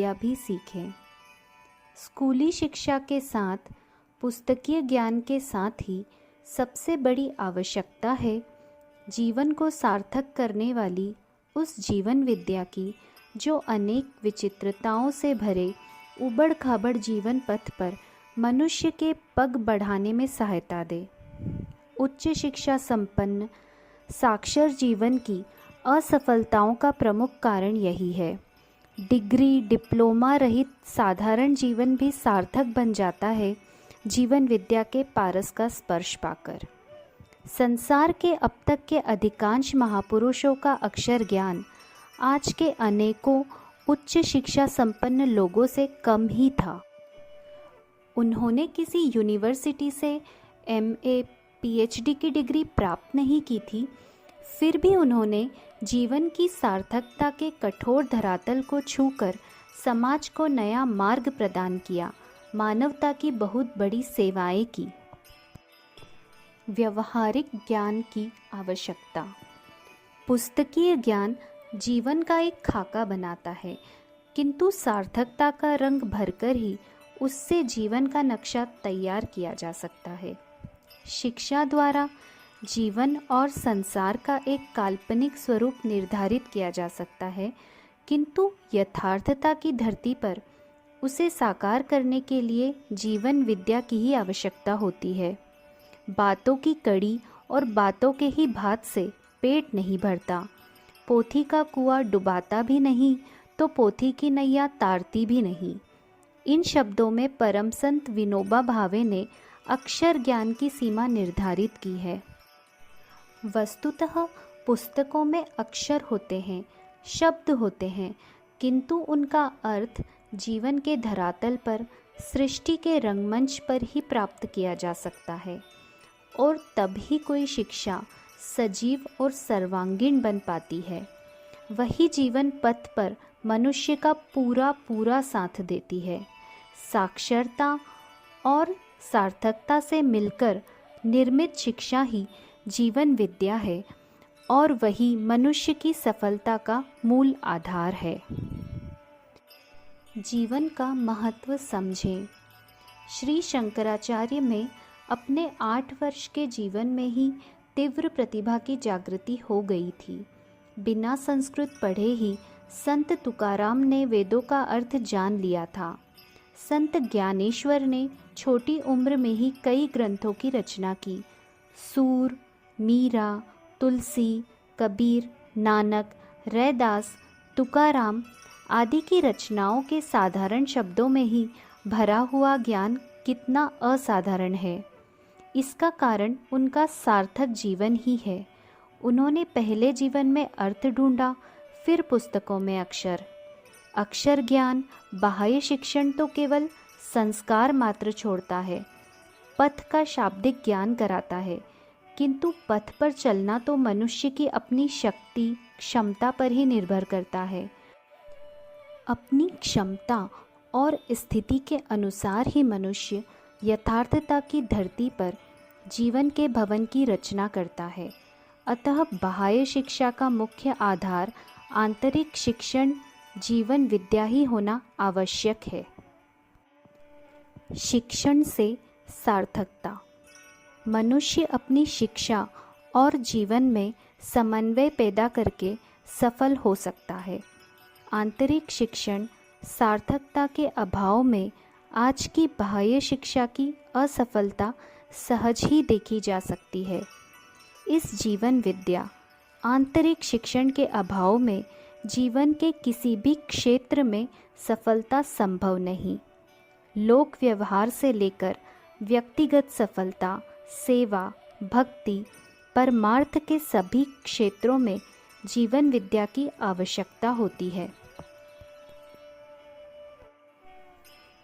विद्या भी सीखें। स्कूली शिक्षा के साथ पुस्तकीय ज्ञान के साथ ही सबसे बड़ी आवश्यकता है जीवन को सार्थक करने वाली उस जीवन विद्या की जो अनेक विचित्रताओं से भरे उबड़ खाबड़ जीवन पथ पर मनुष्य के पग बढ़ाने में सहायता दे। उच्च शिक्षा संपन्न साक्षर जीवन की असफलताओं का प्रमुख कारण यही है। डिग्री डिप्लोमा रहित साधारण जीवन भी सार्थक बन जाता है जीवन विद्या के पारस का स्पर्श पाकर। संसार के अब तक के अधिकांश महापुरुषों का अक्षर ज्ञान आज के अनेकों उच्च शिक्षा संपन्न लोगों से कम ही था। उन्होंने किसी यूनिवर्सिटी से एमए पीएचडी की डिग्री प्राप्त नहीं की थी, फिर भी उन्होंने जीवन की सार्थकता के कठोर धरातल को छूकर समाज को नया मार्ग प्रदान किया, मानवता की बहुत बड़ी सेवाएं की। व्यवहारिक ज्ञान की आवश्यकता। पुस्तकीय ज्ञान जीवन का एक खाका बनाता है, किंतु सार्थकता का रंग भरकर ही उससे जीवन का नक्शा तैयार किया जा सकता है। शिक्षा द्वारा जीवन और संसार का एक काल्पनिक स्वरूप निर्धारित किया जा सकता है, किंतु यथार्थता की धरती पर उसे साकार करने के लिए जीवन विद्या की ही आवश्यकता होती है। बातों की कड़ी और बातों के ही भात से पेट नहीं भरता। पोथी का कुआं डुबाता भी नहीं तो पोथी की नैया तारती भी नहीं। इन शब्दों में परम संत विनोबा भावे ने अक्षर ज्ञान की सीमा निर्धारित की है। वस्तुतः पुस्तकों में अक्षर होते हैं, शब्द होते हैं, किंतु उनका अर्थ जीवन के धरातल पर सृष्टि के रंगमंच पर ही प्राप्त किया जा सकता है, और तभी कोई शिक्षा सजीव और सर्वांगीण बन पाती है। वही जीवन पथ पर मनुष्य का पूरा पूरा साथ देती है। साक्षरता और सार्थकता से मिलकर निर्मित शिक्षा ही जीवन विद्या है, और वही मनुष्य की सफलता का मूल आधार है। जीवन का महत्व समझें। श्री शंकराचार्य में अपने 8 वर्ष के जीवन में ही तीव्र प्रतिभा की जागृति हो गई थी। बिना संस्कृत पढ़े ही संत तुकाराम ने वेदों का अर्थ जान लिया था। संत ज्ञानेश्वर ने छोटी उम्र में ही कई ग्रंथों की रचना की। सूर, मीरा, तुलसी, कबीर, नानक, रैदास, तुकाराम आदि की रचनाओं के साधारण शब्दों में ही भरा हुआ ज्ञान कितना असाधारण है। इसका कारण उनका सार्थक जीवन ही है। उन्होंने पहले जीवन में अर्थ ढूंढा, फिर पुस्तकों में अक्षर। अक्षर ज्ञान बाह्य शिक्षण तो केवल संस्कार मात्र छोड़ता है, पथ का शाब्दिक ज्ञान कराता है, किंतु पथ पर चलना तो मनुष्य की अपनी शक्ति क्षमता पर ही निर्भर करता है। अपनी क्षमता और स्थिति के अनुसार ही मनुष्य यथार्थता की धरती पर जीवन के भवन की रचना करता है। अतः बाह्य शिक्षा का मुख्य आधार आंतरिक शिक्षण जीवन विद्या ही होना आवश्यक है। शिक्षण से सार्थकता। मनुष्य अपनी शिक्षा और जीवन में समन्वय पैदा करके सफल हो सकता है। आंतरिक शिक्षण सार्थकता के अभाव में आज की बाह्य शिक्षा की असफलता सहज ही देखी जा सकती है। इस जीवन विद्या आंतरिक शिक्षण के अभाव में जीवन के किसी भी क्षेत्र में सफलता संभव नहीं। लोक व्यवहार से लेकर व्यक्तिगत सफलता, सेवा, भक्ति, परमार्थ के सभी क्षेत्रों में जीवन विद्या की आवश्यकता होती है।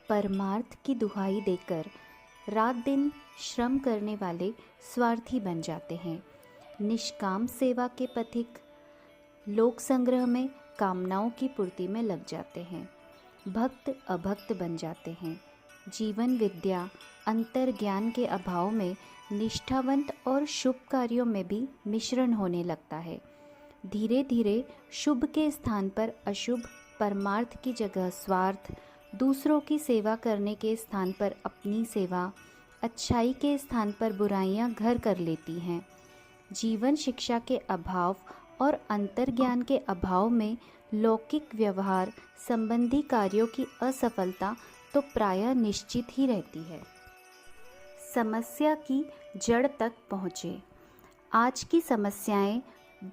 परमार्थ की दुहाई देकर रात दिन श्रम करने वाले स्वार्थी बन जाते हैं। निष्काम सेवा के पथिक लोक संग्रह में कामनाओं की पूर्ति में लग जाते हैं। भक्त अभक्त बन जाते हैं। जीवन विद्या अंतर ज्ञान के अभाव में निष्ठावंत और शुभ कार्यों में भी मिश्रण होने लगता है। धीरे धीरे शुभ के स्थान पर अशुभ परमार्थ की जगह स्वार्थ, दूसरों की सेवा करने के स्थान पर अपनी सेवा, अच्छाई के स्थान पर बुराइयां घर कर लेती हैं। जीवन शिक्षा के अभाव और अंतर्ज्ञान के अभाव में लौकिक व्यवहार संबंधी कार्यों की असफलता तो प्रायः निश्चित ही रहती है। समस्या की जड़ तक पहुँचे। आज की समस्याएं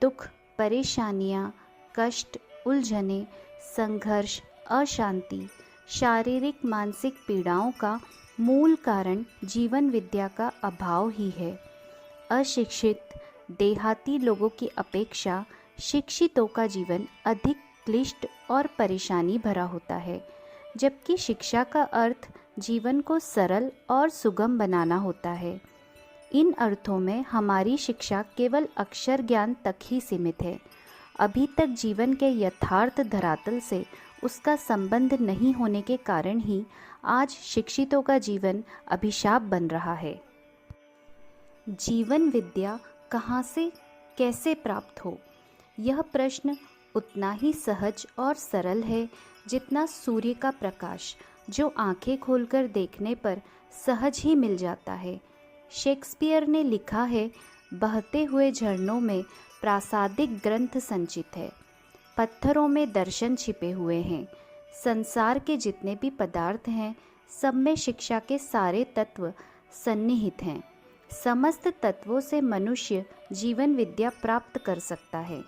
दुख, परेशानियां, कष्ट, उलझने, संघर्ष, अशांति, शारीरिक मानसिक पीड़ाओं का मूल कारण जीवन विद्या का अभाव ही है। अशिक्षित देहाती लोगों की अपेक्षा शिक्षितों का जीवन अधिक क्लिष्ट और परेशानी भरा होता है, जबकि शिक्षा का अर्थ जीवन को सरल और सुगम बनाना होता है। इन अर्थों में हमारी शिक्षा केवल अक्षर ज्ञान तक ही सीमित है। अभी तक जीवन के यथार्थ धरातल से उसका संबंध नहीं होने के कारण ही आज शिक्षितों का जीवन अभिशाप बन रहा है। जीवन विद्या कहाँ से कैसे प्राप्त हो, यह प्रश्न उतना ही सहज और सरल है जितना सूर्य का प्रकाश, जो आंखें खोलकर देखने पर सहज ही मिल जाता है। शेक्सपियर ने लिखा है, बहते हुए झरनों में प्रासादिक ग्रंथ संचित है, पत्थरों में दर्शन छिपे हुए हैं। संसार के जितने भी पदार्थ हैं, सब में शिक्षा के सारे तत्व सन्निहित हैं। समस्त तत्वों से मनुष्य जीवन विद्या प्राप्त कर सकता है।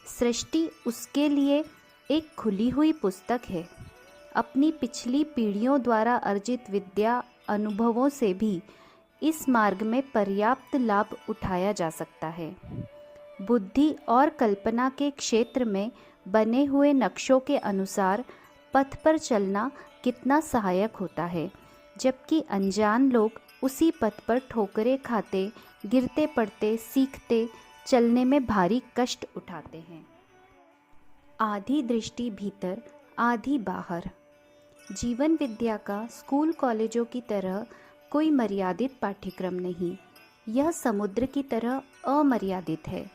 सृष्टि उसके लिए एक खुली हुई पुस्तक है। अपनी पिछली पीढ़ियों द्वारा अर्जित विद्या अनुभवों से भी इस मार्ग में पर्याप्त लाभ उठाया जा सकता है। बुद्धि और कल्पना के क्षेत्र में बने हुए नक्शों के अनुसार पथ पर चलना कितना सहायक होता है, जबकि अनजान लोग उसी पथ पर ठोकरें खाते, गिरते पड़ते, सीखते चलने में भारी कष्ट उठाते हैं। आधी दृष्टि भीतर, आधी बाहर। जीवन विद्या का स्कूल कॉलेजों की तरह कोई मर्यादित पाठ्यक्रम नहीं, यह समुद्र की तरह अमर्यादित है।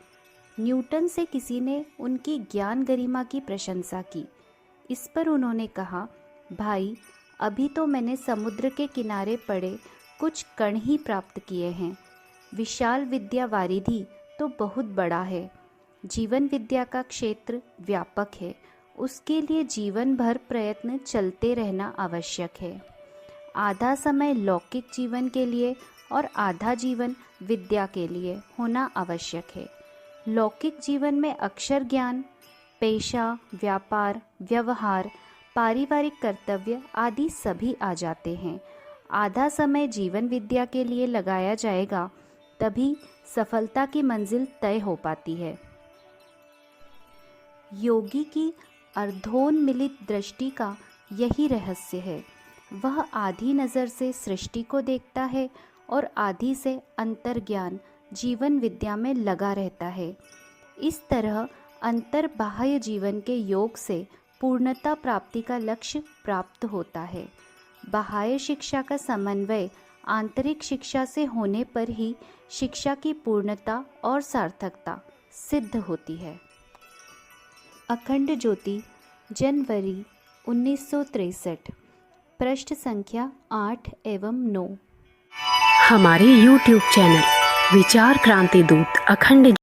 न्यूटन से किसी ने उनकी ज्ञान गरिमा की प्रशंसा की। इस पर उन्होंने कहा, भाई, अभी तो मैंने समुद्र के किनारे पड़े कुछ कण ही प्राप्त किए हैं, विशाल विद्या वारिधि तो बहुत बड़ा है। जीवन विद्या का क्षेत्र व्यापक है, उसके लिए जीवन भर प्रयत्न चलते रहना आवश्यक है। आधा समय लौकिक जीवन के लिए और आधा जीवन विद्या के लिए होना आवश्यक है। लौकिक जीवन में अक्षर ज्ञान, पेशा, व्यापार, व्यवहार, पारिवारिक कर्तव्य आदि सभी आ जाते हैं। आधा समय जीवन विद्या के लिए लगाया जाएगा, तभी सफलता की मंजिल तय हो पाती है। योगी की अर्धोन्मिलित दृष्टि का यही रहस्य है। वह आधी नज़र से सृष्टि को देखता है और आधी से अंतर्ज्ञान जीवन विद्या में लगा रहता है। इस तरह अंतर्बाह्य जीवन के योग से पूर्णता प्राप्ति का लक्ष्य प्राप्त होता है। बाह्य शिक्षा का समन्वय आंतरिक शिक्षा से होने पर ही शिक्षा की पूर्णता और सार्थकता सिद्ध होती है। अखंड ज्योति, जनवरी 1963, पृष्ठ संख्या 8 एवं 9। हमारे YouTube चैनल विचार क्रांति दूत अखंड